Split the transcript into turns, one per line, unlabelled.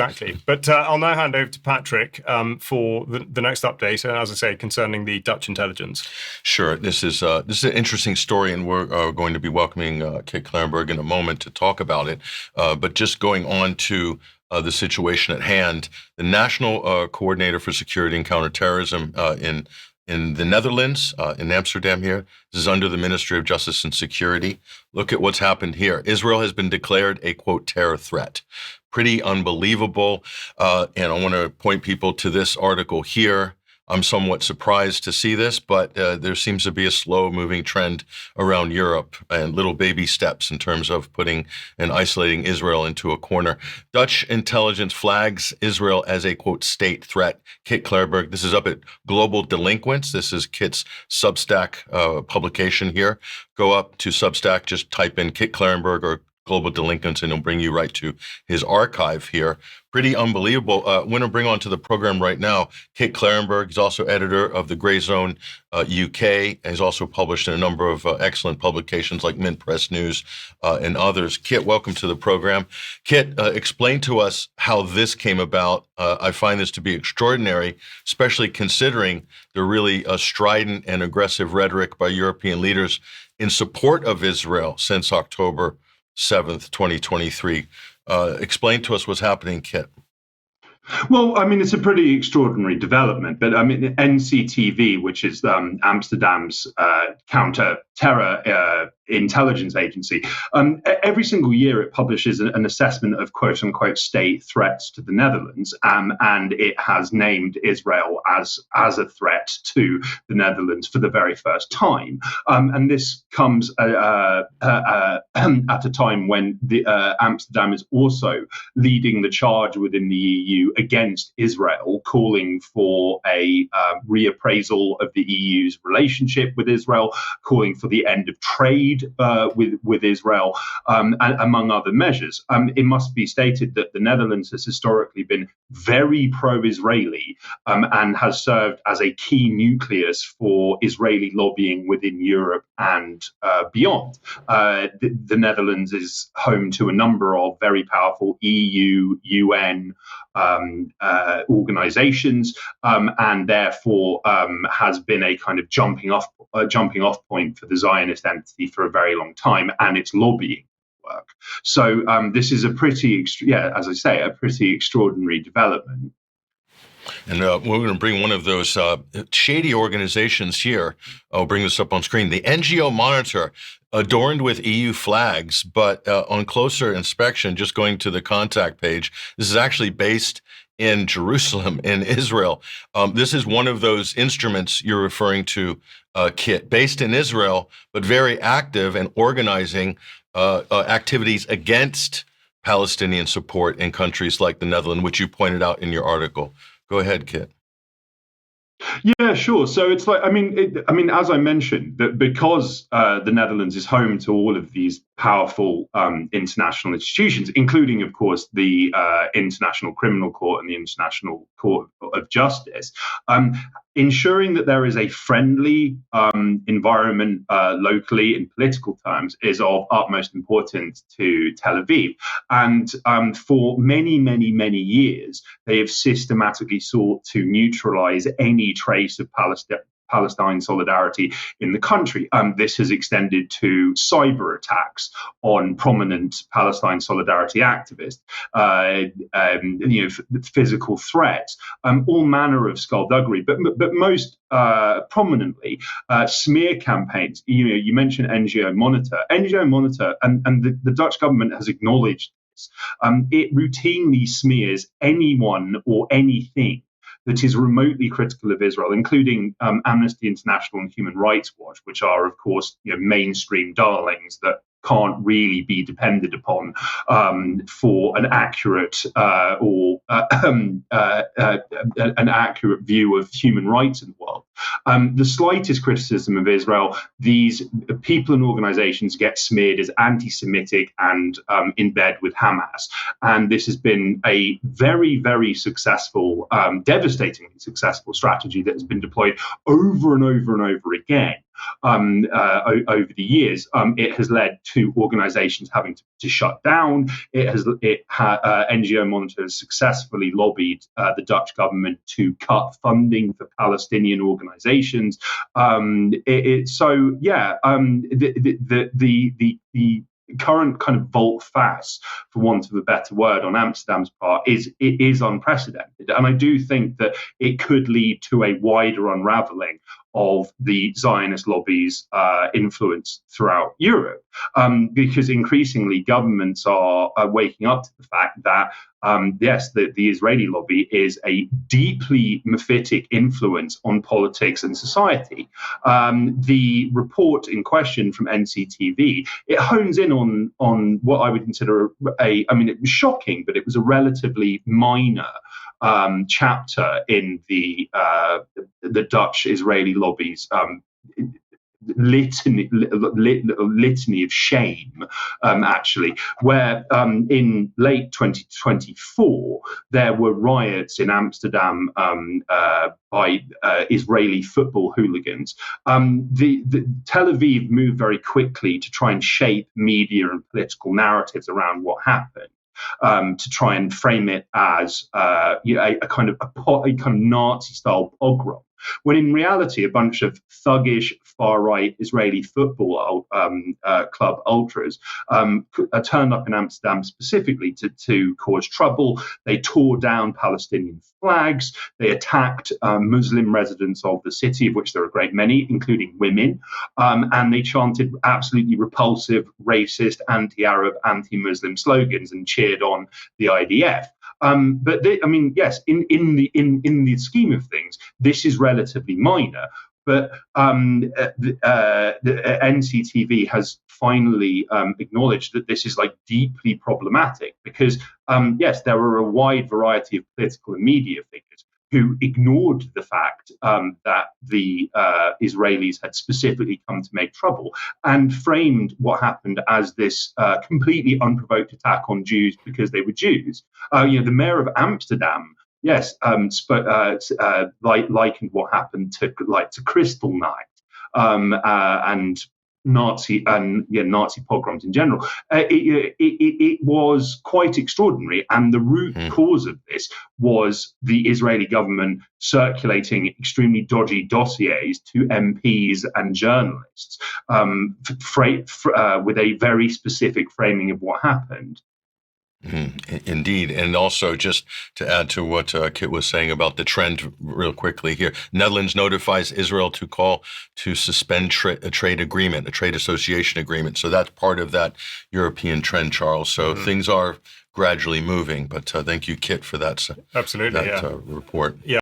Exactly. But I'll now hand over to Patrick for the next update, as I say, concerning the Dutch intelligence.
Sure. This is an interesting story, and we're going to be welcoming Kit Klarenberg in a moment to talk about it. But just going on to the situation at hand, the National Coordinator for Security and Counterterrorism in the Netherlands, in Amsterdam here. This is under the Ministry of Justice and Security. Look at what's happened here. Israel has been declared a, quote, terror threat. Pretty unbelievable. And I want to point people to this article here. I'm somewhat surprised to see this, but there seems to be a slow-moving trend around Europe and little baby steps in terms of putting and isolating Israel into a corner. Dutch intelligence flags Israel as a, quote, state threat. Kit Klarenberg, this is up at Global Delinquents. This is Kit's Substack publication here. Go up to Substack, just type in Kit Klarenberg or Global Delinquents, and it'll bring you right to his archive here. Pretty unbelievable. I want to bring onto the program right now Kit Klarenberg. He's also editor of the Grey Zone UK. He's also published in a number of excellent publications like Mint Press News and others. Kit, welcome to the program. Kit, explain to us how this came about. I find this to be extraordinary, especially considering the really strident and aggressive rhetoric by European leaders in support of Israel since October 7th, 2023. Explain to us what's happening, Kit.
Well, I mean, it's a pretty extraordinary development, but I mean, NCTV, which is Amsterdam's counter-terror intelligence agency, every single year it publishes an assessment of quote-unquote state threats to the Netherlands, and it has named Israel as a threat to the Netherlands for the very first time. And this comes at a time when Amsterdam is also leading the charge within the EU against Israel, calling for a reappraisal of the EU's relationship with Israel, calling for the end of trade with Israel, and among other measures. It must be stated that the Netherlands has historically been very pro-Israeli and has served as a key nucleus for Israeli lobbying within Europe and beyond. The Netherlands is home to a number of very powerful EU, UN organizations, and therefore has been a kind of jumping off point for the Zionist entity for a very long time and its lobbying work. So this is a pretty extraordinary development.
And we're going to bring one of those shady organizations here. I'll bring this up on screen. The NGO Monitor, adorned with EU flags, but on closer inspection, just going to the contact page, this is actually based in Jerusalem, in Israel. This is one of those instruments you're referring to, Kit, based in Israel, but very active and organizing activities against Palestinian support in countries like the Netherlands, which you pointed out in your article. Go ahead, Kit.
Yeah, sure. So it's like, I mean, as I mentioned, that because the Netherlands is home to all of these powerful international institutions, including, of course, the International Criminal Court and the International Court of Justice, ensuring that there is a friendly environment locally in political terms is of utmost importance to Tel Aviv. And for many, many, many years, they have systematically sought to neutralize any trace of Palestine solidarity in the country. This has extended to cyber attacks on prominent Palestine solidarity activists, physical threats, all manner of skullduggery, but most prominently, smear campaigns. You mentioned NGO Monitor. NGO Monitor, and the Dutch government has acknowledged this. It routinely smears anyone or anything that is remotely critical of Israel, including Amnesty International and Human Rights Watch, which are, of course, mainstream darlings that can't really be depended upon for an accurate an accurate view of human rights in the world. The slightest criticism of Israel, these people and organizations get smeared as anti-Semitic and in bed with Hamas. And this has been a very, very successful, devastatingly successful strategy that has been deployed over and over and over again over the years. It has led to organizations having to shut down. NGO Monitor has successfully lobbied the Dutch government to cut funding for Palestinian organizations. The current kind of volte-face, for want of a better word, on Amsterdam's part is unprecedented, and I do think that it could lead to a wider unraveling of the Zionist lobby's influence throughout Europe, because increasingly governments are waking up to the fact that yes, the Israeli lobby is a deeply mephitic influence on politics and society. The report in question from NCTV, it hones in on what I would consider it was shocking, but it was a relatively minor chapter in the Dutch-Israeli lobby's litany of shame, actually, where in late 2024 there were riots in Amsterdam by Israeli football hooligans. The Tel Aviv moved very quickly to try and shape media and political narratives around what happened. To try and frame it as a kind of Nazi-style pogrom, when in reality a bunch of thuggish far-right Israeli football club ultras turned up in Amsterdam specifically to cause trouble. They tore down Palestinian flags. They attacked Muslim residents of the city, of which there are a great many, including women, and they chanted absolutely repulsive, racist, anti-Arab, anti-Muslim slogans and cheered on the IDF. Yes, in the scheme of things, this is relatively minor. But the NCTV has finally acknowledged that this is deeply problematic because, yes, there are a wide variety of political and media figures who ignored the fact that the Israelis had specifically come to make trouble and framed what happened as this completely unprovoked attack on Jews because they were Jews. The mayor of Amsterdam, yes, likened what happened to Crystal Night and Nazi pogroms in general. It was quite extraordinary, and the root cause of this was the Israeli government circulating extremely dodgy dossiers to MPs and journalists with a very specific framing of what happened.
Indeed. And also, just to add to what Kit was saying about the trend real quickly here, Netherlands notifies Israel to call to suspend a trade agreement, a trade association agreement. So that's part of that European trend, Charles. So things are gradually moving. But thank you, Kit, for that.
Absolutely,
report.
Yeah.